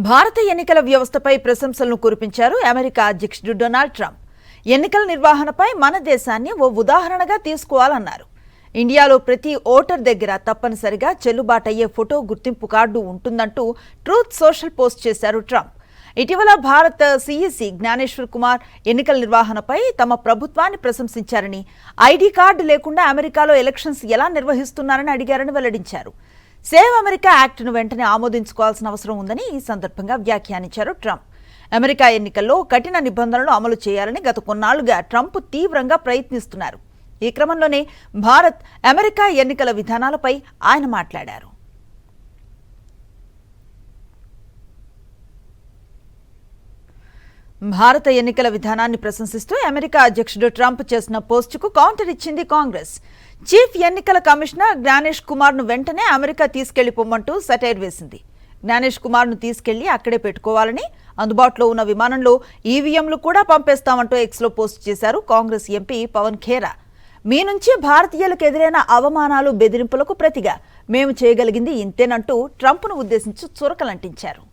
భారత ఎన్నికల వ్యవస్థపై ప్రశంసలను కురిపించారు అమెరికా అధ్యక్షుడు డొనాల్డ్ ట్రంప్. ఎన్నికల నిర్వహణపై మన దేశాన్ని ఓ ఉదాహరణగా తీసుకోవాలన్నారు. ఇండియాలో ప్రతి ఓటర్ దగ్గర తప్పనిసరిగా చెల్లుబాటయ్యే ఫోటో గుర్తింపు కార్డు ఉంటుందంటూ ట్రూత్ సోషల్ పోస్ట్ చేశారు ట్రంప్. ఇటీవల భారత సిఇసి జ్ఞానేశ్వర్ కుమార్ ఎన్నికల నిర్వహణపై తమ ప్రభుత్వాన్ని ప్రశంసించారని, ఐడి కార్డు లేకుండా అమెరికాలో ఎలక్షన్స్ ఎలా నిర్వహిస్తున్నారని అడిగారని వెల్లడించారు. సేవ్ అమెరికా యాక్ట్ను వెంటనే ఆమోదించుకోవాల్సిన అవసరం ఉందని ఈ సందర్భంగా వ్యాఖ్యానించారు ట్రంప్. అమెరికా ఎన్నికల్లో కఠిన నిబంధనలు అమలు చేయాలని గత కొన్నాళ్లుగా ట్రంప్ తీవ్రంగా ప్రయత్నిస్తున్నారు. ఈ క్రమంలోనే భారత్ అమెరికా ఎన్నికల విధానాలపై ఆయన మాట్లాడారు. భారత ఎన్నికల విధానాన్ని ప్రశంసిస్తూ అమెరికా అధ్యక్షుడు ట్రంప్ చేసిన పోస్టుకు కౌంటర్ ఇచ్చింది కాంగ్రెస్. చీఫ్ ఎన్నికల కమిషనర్ జ్ఞానేష్ కుమార్ను వెంటనే అమెరికా తీసుకెళ్లిపోమంటూ సెటైర్ వేసింది. జ్ఞానేష్ కుమార్ను తీసుకెళ్లి అక్కడే పెట్టుకోవాలని, అందుబాటులో ఉన్న విమానంలో ఈవీఎంలు కూడా పంపేస్తామంటూ ఎక్స్లో పోస్ట్ చేశారు కాంగ్రెస్ ఎంపీ పవన్ ఖేరా. మీ నుంచి భారతీయులకు ఎదురైన అవమానాలు, బెదిరింపులకు ప్రతిగా మేము చేయగలిగింది ఇంతేనంటూ ట్రంప్ను ఉద్దేశించి చురకలంటించారు.